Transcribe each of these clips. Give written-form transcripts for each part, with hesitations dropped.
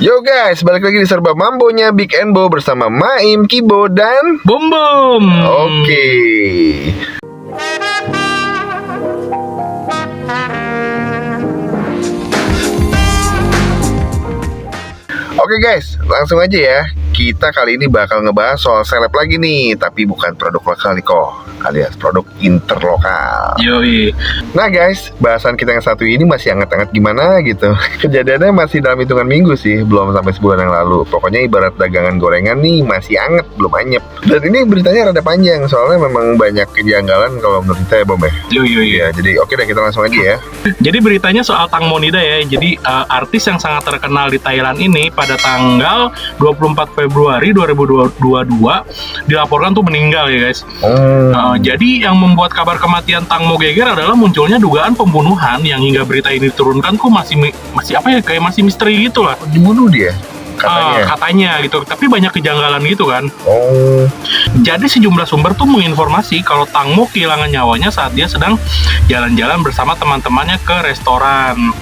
Yo guys, balik lagi di Serba Mambonya Big and Bo bersama Maim, Kibo, dan Bom Bom. Oke. Oke guys, langsung aja ya. Kita kali ini bakal ngebahas soal seleb lagi nih, tapi bukan produk lokal nih kok, alias produk interlokal. Yoi. Nah guys, bahasan kita yang satu ini masih hangat-hangat gimana gitu. Kejadiannya masih dalam hitungan minggu sih, belum sampai sebulan yang lalu. Pokoknya ibarat dagangan gorengan nih, masih anget, belum anyep. Dan ini beritanya rada panjang, soalnya memang banyak kejanggalan kalau menurut kita ya Bom ya. Yoi. Ya, jadi oke deh kita langsung aja ya. Jadi beritanya soal Tang Monida ya. Jadi artis yang sangat terkenal di Thailand ini pada tanggal 24 Februari 2022 dilaporkan tuh meninggal ya guys. Jadi yang membuat kabar kematian Tang Mo geger adalah munculnya dugaan pembunuhan yang hingga berita ini diturunkan tuh masih apa ya, kayak masih misteri gitu lah. Dibunuh dia katanya. Katanya gitu, tapi banyak kejanggalan gitu kan. Jadi sejumlah sumber tuh menginformasi kalau Tang Mo kehilangan nyawanya saat dia sedang jalan-jalan bersama teman-temannya ke restoran.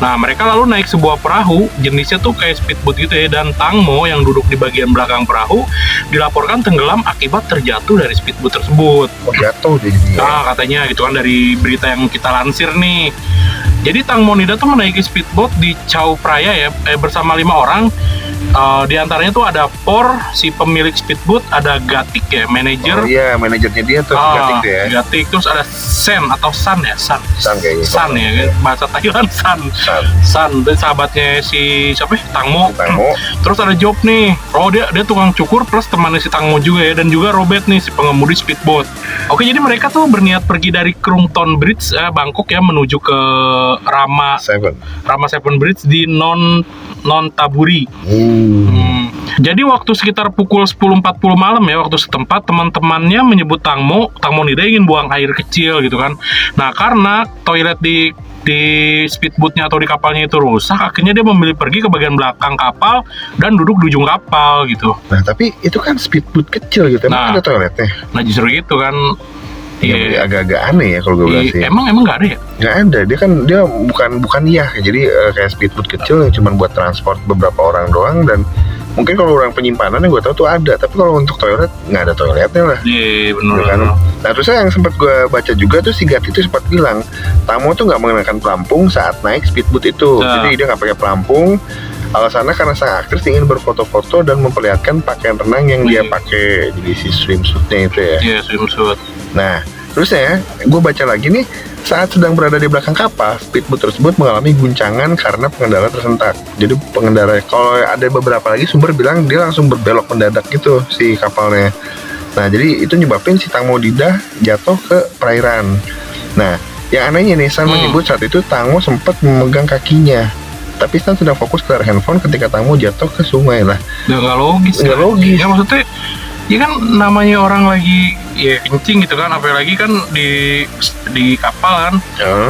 Nah, mereka lalu naik sebuah perahu, jenisnya tuh kayak speedboat gitu ya, dan Tang Mo yang duduk di bagian belakang perahu dilaporkan tenggelam akibat terjatuh dari speedboat tersebut. Oh, jatuh dia jadi. Nah, katanya gitu kan dari berita yang kita lansir nih. Jadi Tang Monida tuh menaiki speedboat di Chao Phraya ya, bersama 5 orang. Di antaranya tuh ada Por, si pemilik speedboat, ada Gatik ya, manajer. Oh iya, manajernya dia tuh Gatik tuh ya. Gatik, terus ada Sen atau San ya, San kayaknya. San ya, bahasa Thailand San, dan sahabatnya si siapa? Tang Mo. Terus ada Job nih. Oh dia tukang cukur plus temannya si Tang Mo juga ya, dan juga Robert nih si pengemudi speedboat. Oke, jadi mereka tuh berniat pergi dari Krungthon Bridge Bangkok ya menuju ke Rama 7 Bridge di Nonthaburi. Jadi waktu sekitar pukul 10.40 malam ya, waktu setempat, teman-temannya menyebut Tang Monida ingin buang air kecil gitu kan. Nah, karena toilet di speedboatnya atau di kapalnya itu rusak, akhirnya dia memilih pergi ke bagian belakang kapal dan duduk di ujung kapal gitu. Nah, tapi itu kan speedboat kecil gitu, emang ada toiletnya? Nah, justru gitu kan. Iya, agak-agak aneh ya kalau gue bilang sih. Emang nggak ada ya? Nggak ada, dia bukan ya. Jadi kayak speedboat kecil yang cuma buat transport beberapa orang doang, dan mungkin kalau orang penyimpanan yang gue tahu tuh ada, tapi kalau untuk toilet nggak ada toiletnya lah. Iya, benar kan. Nah, terusnya yang sempat gue baca juga tuh si Gat itu sempat bilang Tang Mo tuh nggak mengenakan pelampung saat naik speedboat itu. Jadi dia nggak pakai pelampung. Alasannya karena sang aktris ingin berfoto-foto dan memperlihatkan pakaian renang yang dia pakai, jadi si swimsuitnya itu ya. Iya, swimsuit. Nah, terusnya gue baca lagi nih, saat sedang berada di belakang kapal, speedboat tersebut mengalami guncangan karena pengendara tersentak. Jadi pengendara, kalau ada beberapa lagi sumber bilang dia langsung berbelok mendadak gitu si kapalnya. Nah, jadi itu nyebabin si Tang Monida jatuh ke perairan. Nah, yang anehnya nih, San menyebut saat itu Tang Mo sempat memegang kakinya. Tapi San sedang fokus ke handphone ketika Tang Mo jatuh ke sungai lah. Nggak logis. Nggak logis. Ya maksudnya, ya kan namanya orang lagi ya kencing gitu kan, apalagi kan di kapal kan,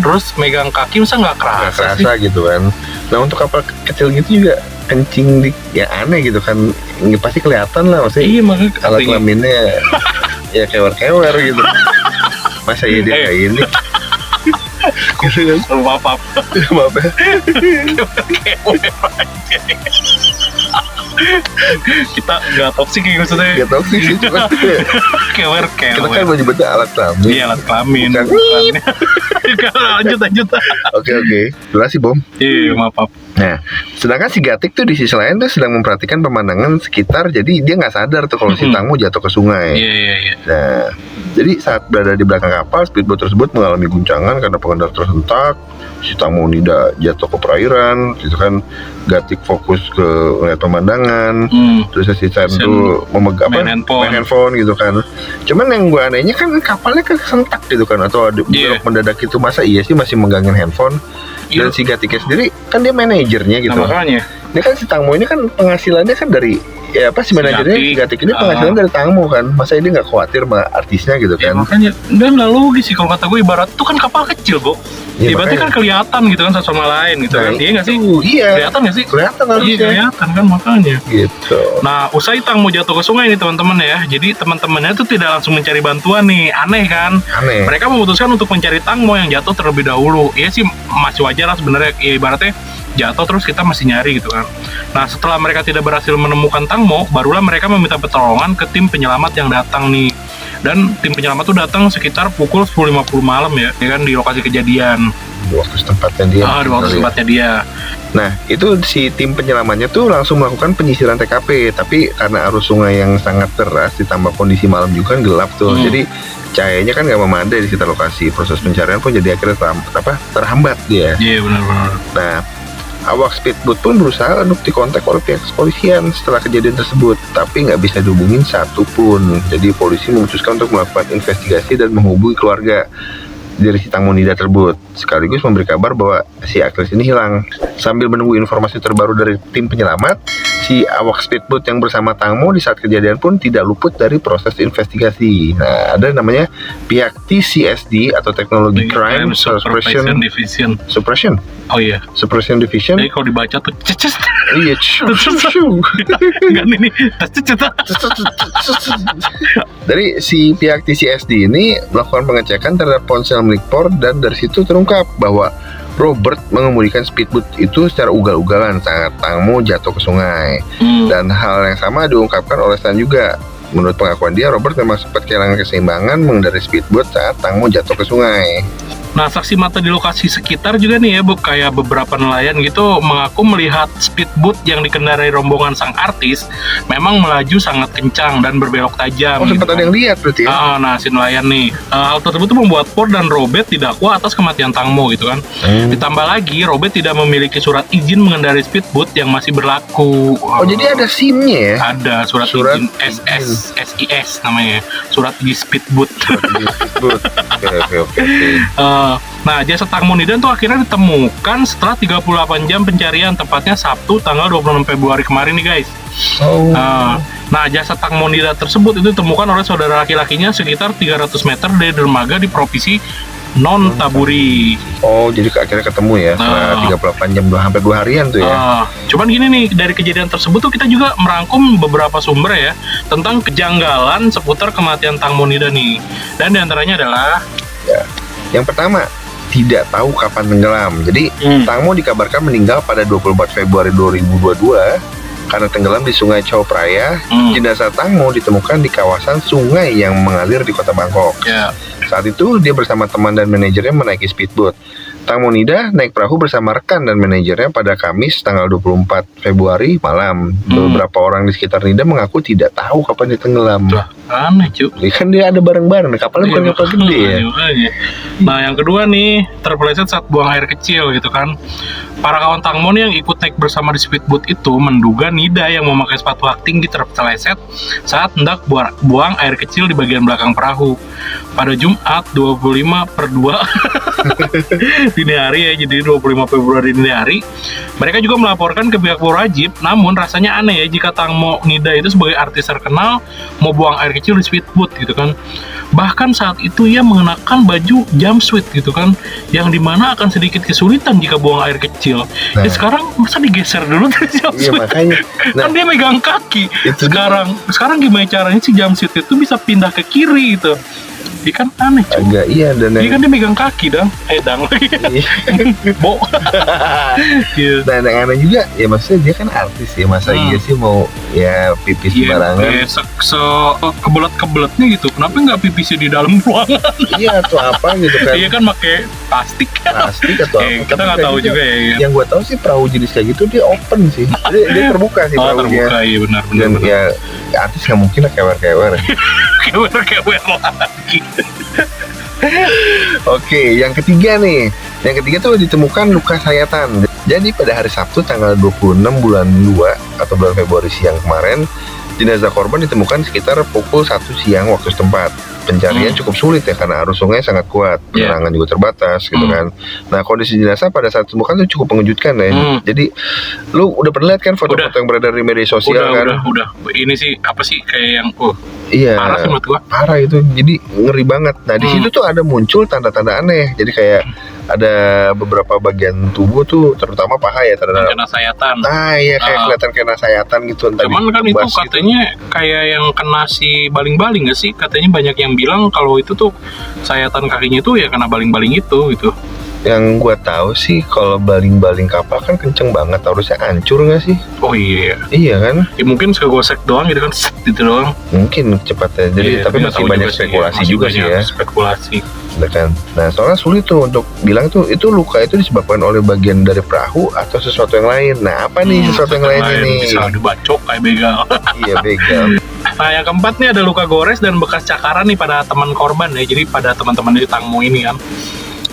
terus megang kaki masa nggak kerasa gitu kan. Nah, untuk kapal kecil gitu juga kencing ya aneh gitu kan, pasti kelihatan lah maksudnya. Iya, makanya alat kelaminnya ya kewer gitu. Masa iya dia kayak ini gitu kan. Maaf ya. Kita nggak toksik ya maksudnya. Nggak toksik sih, cuma kewer. Kita kan menyebutnya alat kelamin. Iya, alat kelamin. Lanjut. Oke. Jelas sih, Bom. Iya, maaf. Nah, sedangkan si Gatik tuh di sisi lain tuh sedang memperhatikan pemandangan sekitar, jadi dia nggak sadar tuh kalau si Tang Mo jatuh ke sungai. Iya. Nah, jadi saat berada di belakang kapal, speedboat tersebut mengalami guncangan karena pengendara tersentak. Si Tang Monida jatuh ke perairan, itu kan Gatik fokus ke melihat pemandangan, terus si Sen tuh memegang main handphone gitu kan. Cuman yang gue anehnya kan kapalnya kan kesentak gitu kan, atau ada belok mendadak itu, masa iya sih masih megangin handphone? Dan si Gatiknya sendiri kan dia manajernya gitu. Nah, makanya. Ini kan si Tang Mo ini kan penghasilannya kan dari si manajernya si Gatik ini penghasilan dari Tang Mo kan. Masa dia nggak khawatir sama artisnya gitu kan? Ya, makanya dan nggak logis sih kalau kata gue, ibarat itu kan kapal kecil, Bo. Ya, berarti kan kelihatan gitu kan satu sama lain gitu kan. Iya nggak sih? Iya. Kelihatan nggak sih? Kelihatan harusnya. Iya, kelihatan kan, makanya. Gitu. Nah, usai Tang Mo jatuh ke sungai nih teman-teman ya. Jadi teman-temannya tuh tidak langsung mencari bantuan nih. Aneh kan? Aneh. Mereka memutuskan untuk mencari Tang Mo yang jatuh terlebih dahulu. Iya sih, masih wajar lah sebenarnya. Ya ibaratnya jatuh terus kita masih nyari gitu kan. Nah setelah mereka tidak berhasil menemukan Tang Mo, barulah mereka meminta pertolongan ke tim penyelamat yang datang nih. Dan tim penyelamat tuh datang sekitar pukul 10.50 malam ya kan, di lokasi kejadian. Di waktu tempatnya dia. Di waktu tempatnya dia. Nah, itu si tim penyelamannya tuh langsung melakukan penyisiran TKP, tapi karena arus sungai yang sangat deras ditambah kondisi malam juga kan gelap tuh, jadi cahayanya kan nggak memadai di sekitar lokasi. Proses pencarian pun jadi akhirnya terhambat dia. Iya benar-benar. Nah, awak speedboat pun berusaha untuk dikontak oleh pihak kepolisian setelah kejadian tersebut, tapi nggak bisa dihubungin satupun. Jadi polisi memutuskan untuk melakukan investigasi dan menghubungi keluarga dari si Tang Mo Nida tersebut, sekaligus memberi kabar bahwa si aktris ini hilang. Sambil menunggu informasi terbaru dari tim penyelamat, si awak speedboat yang bersama Tang Mo di saat kejadian pun tidak luput dari proses investigasi. Nah, ada namanya pihak TCSD atau Technology Crime Suppression Division. Oh iya, Suppression Division. jadi kalau dibaca tuh ceces. Iya, Enggak nih, ceces. Dari si pihak TCSD ini melakukan pengecekan terhadap ponsel milik Por, dan dari situ terungkap bahwa Robert mengemudikan speedboat itu secara ugal-ugalan saat Tang Mo jatuh ke sungai. Dan hal yang sama diungkapkan oleh Stan juga. Menurut pengakuan dia, Robert memang sempat kehilangan keseimbangan mengendarai speedboat saat Tang Mo jatuh ke sungai. Nah, saksi mata di lokasi sekitar juga nih ya, kayak beberapa nelayan gitu mengaku melihat speedboat yang dikendarai rombongan sang artis memang melaju sangat kencang dan berbelok tajam. Oh, sempat gitu. Ada yang lihat berarti ya? Nah, si nelayan nih. Hal tersebut tuh membuat Por dan Robert didakwa atas kematian Tang Mo gitu kan. Ditambah lagi, Robert tidak memiliki surat izin mengendarai speedboat yang masih berlaku. Oh, jadi ada SIM-nya ya? Ada surat izin SIS namanya, surat izin speedboat. Oke. Nah, jasad Tang Mo Nida tuh akhirnya ditemukan setelah 38 jam pencarian, tepatnya Sabtu tanggal 26 Februari kemarin nih guys. Nah, jasad Tang Mo Nida tersebut itu ditemukan oleh saudara laki-lakinya sekitar 300 meter dari dermaga di provinsi Nonthaburi. Oh, jadi akhirnya ketemu ya setelah 38 jam, hampir 2 harian tuh ya. Cuman gini nih, dari kejadian tersebut tuh kita juga merangkum beberapa sumber ya tentang kejanggalan seputar kematian Tang Mo Nida nih. Dan diantaranya adalah yang pertama, tidak tahu kapan tenggelam. Jadi Tang Mo dikabarkan meninggal pada 24 Februari 2022 karena tenggelam di Sungai Chao Phraya. Jenazah Tang Mo ditemukan di kawasan sungai yang mengalir di kota Bangkok. Saat itu dia bersama teman dan manajernya menaiki speedboat. Tang Mo Nida naik perahu bersama rekan dan manajernya pada Kamis tanggal 24 Februari malam. Beberapa orang di sekitar Nida mengaku tidak tahu kapan dia tenggelam. Aneh cuy. Kan dia ada bareng-bareng, kapalnya bukan kapal gede ya. Nah, yang kedua nih, terpeleset saat buang air kecil gitu kan. Para kawan Tang Mo yang ikut naik bersama di speedboat itu menduga Nida yang memakai sepatu hak tinggi terpeleset saat hendak buang air kecil di bagian belakang perahu. Pada Jumat 25/2 dini hari ya, jadi 25 Februari dini hari, mereka juga melaporkan ke pihak berwajib. Namun rasanya aneh ya jika Tang Mo Nida itu sebagai artis terkenal mau buang air kecil di speedboat gitu kan. Bahkan saat itu ia mengenakan baju jumpsuit gitu kan, yang dimana akan sedikit kesulitan jika buang air kecil. Jadi sekarang masa digeser dulu dari jumpsuit? Iya, makanya. Kan dia megang kaki. Sekarang gimana caranya si jumpsuit itu bisa pindah ke kiri gitu? Dia kan aneh cuy. Agak iya, dan dia kan dia megang kaki dong. Dang lagi. Bo. Dan yang aneh juga ya, maksudnya dia kan artis ya, masa iya sih mau ya pipis sembarangan. Kebelet-kebeletnya gitu. Kenapa nggak pipisnya di dalam ruangan? Iya, atau apa gitu kan. Iya kan pakai plastik atau apa. Kita nggak tahu juga ya. Yang gue tahu sih perahu jenis kayak gitu dia open sih. Dia terbuka sih perahunya. Terbuka, iya benar. Dan ya artis nggak mungkin lah kewer-kewer. Kewer lagi. Oke, yang ketiga nih. Yang ketiga tuh ditemukan luka sayatan. Jadi pada hari Sabtu tanggal 26 bulan 2 atau bulan Februari siang kemarin, jenazah korban ditemukan sekitar pukul 1 siang waktu setempat. Pencarian cukup sulit ya karena arus sungai sangat kuat, penerangan juga terbatas gitu kan. Nah, kondisi jenazah pada saat ditemukan tuh cukup mengejutkan ya. Jadi lu udah pernah lihat kan foto-foto yang beredar di media sosial kan? Udah. Ini sih apa sih kayak yang iya, parah sih menurut gua. Parah itu, jadi ngeri banget. Nah, di situ tuh ada muncul tanda-tanda aneh. Jadi kayak ada beberapa bagian tubuh tuh, terutama paha ya, terhadap kena sayatan. Nah, iya kayak kelihatan kena sayatan gitu. Cuman kan itu katanya kayak yang kena si baling-baling nggak sih? Katanya banyak yang bilang kalau itu tuh sayatan kakinya itu ya kena baling-baling itu gitu. Yang gua tahu sih kalau baling-baling kapal kan kenceng banget, harusnya hancur nggak sih? Oh iya. Iya kan? Ya, mungkin segosek doang gitu kan, set gitu doang. Mungkin cepatnya. Jadi tapi nggak masih tahu banyak juga sih, spekulasi masih juga banyak sih ya. Spekulasi. Gitu kan. Nah soalnya sulit tuh untuk bilang tuh itu luka itu disebabkan oleh bagian dari perahu atau sesuatu yang lain. Nah apa nih sesuatu yang lain ini? Bisa dibacok kayak begal. Iya begal. Nah yang keempat nih ada luka gores dan bekas cakaran nih pada teman korban ya. Jadi pada teman-teman di Tangmo ini kan.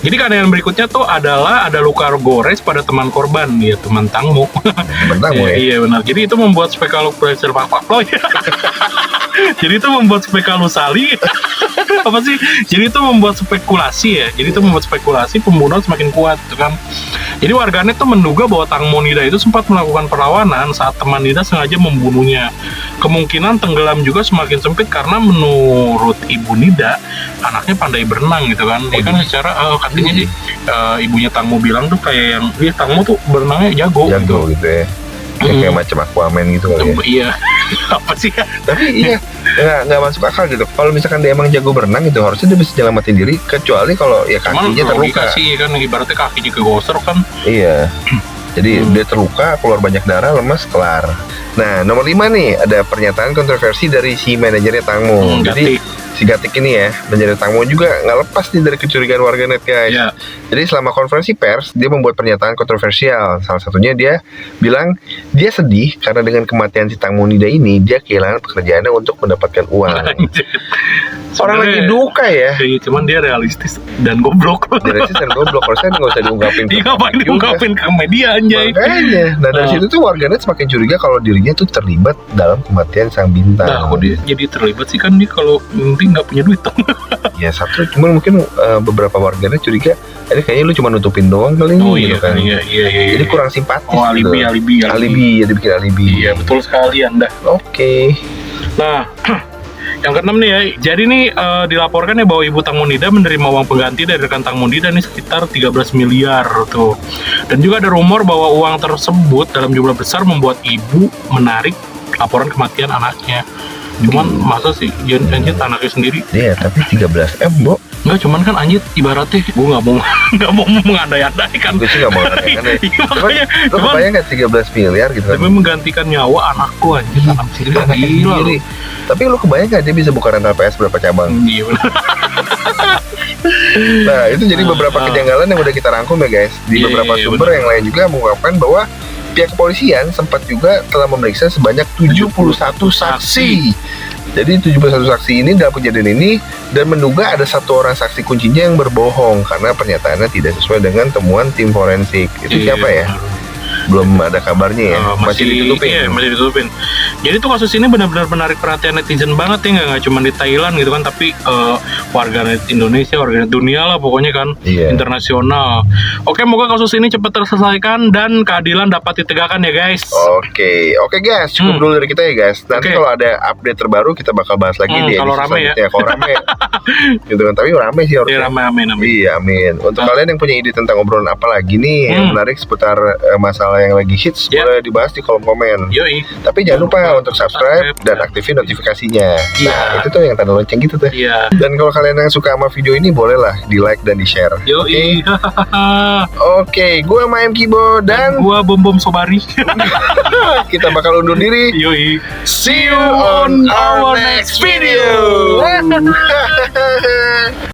Jadi keadaan berikutnya tuh adalah ada luka gores pada teman korban, ya teman Tangmo. Teman Tangmo ya? Iya benar. Jadi itu membuat spekulasi Jadi itu membuat spekulasi apa sih? Jadi itu membuat spekulasi ya. Jadi itu membuat spekulasi pembunuhan semakin kuat, gitu kan. Jadi warganet tuh menduga bahwa Tangmo Nida itu sempat melakukan perlawanan saat teman Nida sengaja membunuhnya. Kemungkinan tenggelam juga semakin sempit karena menurut ibu Nida anaknya pandai berenang gitu kan. Ya kan secara katanya sih ibunya Tangmo bilang tuh kayak yang dia Tangmo tuh berenangnya jago gitu ya. Kayak macam Aquaman gitu kali ya. Iya. Apa sih ya? Tapi iya nggak masuk akal gitu. Kalau misalkan dia emang jago berenang gitu harusnya dia bisa nyelamatin diri, kecuali kalau ya kakinya terluka. Sih kan ibaratnya kakinya kegosor kan. Iya. Jadi dia terluka, keluar banyak darah, lemas, kelar. Nah, nomor 5 nih, ada pernyataan kontroversi dari si manajernya Tangmo. Jadi si Gatik ini ya, manajer Tangmo juga nggak lepas nih dari kecurigaan warganet guys. Yeah. Jadi selama konferensi pers, dia membuat pernyataan kontroversial. Salah satunya dia bilang dia sedih karena dengan kematian si Tangmo Nida ini, dia kehilangan pekerjaannya untuk mendapatkan uang. Orang lagi duka ya. Cuman dia realistis dan goblok. Realistis dan goblok, harusnya nggak usah diungkapin. Dia ngapain diungkapin ke media anjay. Makanya, nah dari situ tuh warganet semakin curiga kalau dirinya tuh terlibat dalam kematian sang bintang. Nah, kok dia jadi terlibat sih kan dia kalau mungkin nggak punya duit tuh. Ya satu, cuman mungkin beberapa warganet curiga, ini kayaknya lu cuma nutupin doang kali ini, gitu kan? Iya. Jadi kurang simpatis. Oh alibi, gitu. alibi, ya dibikin alibi. Iya betul sekali Anda. Oke. Nah. Yang keenam nih ya, jadi nih dilaporkan ya bahwa ibu Tangmo Nida menerima uang pengganti dari rekan Tangmo Nida nih sekitar 13 miliar tuh. Dan juga ada rumor bahwa uang tersebut dalam jumlah besar membuat ibu menarik laporan kematian anaknya. Cuman masa sih anjir anaknya sendiri? Iya, tapi 13 M, Bo. Enggak, cuman kan anjir ibaratnya gue nggak mau mengandai-andai kan. Gue sih nggak mau mengandai-andai. Makanya, lo kebayang nggak 13 miliar gitu kan? Tapi menggantikan nyawa anakku anjir, anak sendiri. Tapi lo kebayang nggak dia bisa buka rental PS berapa cabang? Iya benar. Nah itu jadi beberapa kejanggalan yang udah kita rangkum ya guys. Di beberapa sumber yang lain juga mengungkapkan bahwa pihak kepolisian sempat juga telah memeriksa sebanyak 71 saksi. Jadi 71 saksi ini dalam kejadian ini dan menduga ada satu orang saksi kuncinya yang berbohong karena pernyataannya tidak sesuai dengan temuan tim forensik. Itu siapa ya? Belum ada kabarnya ya, masih ditutupin. Iya, masih ditutupin. Jadi tuh kasus ini benar-benar menarik perhatian netizen banget ya, nggak cuma di Thailand gitu kan, tapi warganet Indonesia, warganet dunia lah pokoknya kan, internasional. Oke, moga kasus ini cepat terselesaikan dan keadilan dapat ditegakkan ya guys. Oke guys, cukup dulu dari kita ya guys. Nanti kalau ada update terbaru kita bakal bahas lagi di kalau rame ya. Kalau rame, gitu kan. Tapi rame sih harusnya. Iya, rame. Iya, amin. Untuk kalian yang punya ide tentang obrolan apa lagi nih yang menarik seputar masalah yang lagi hits, boleh dibahas di kolom komen. Yoi. Tapi jangan lupa untuk subscribe dan aktifin notifikasinya. Nah, itu tuh yang tanda lonceng gitu tuh. Iya. Dan kalau kalian yang suka sama video ini, bolehlah di like dan di share. Yoi. Oke, gue Maem Kibo dan gue Bom Sobari. Kita bakal undur diri. Yoi. See you on our next video.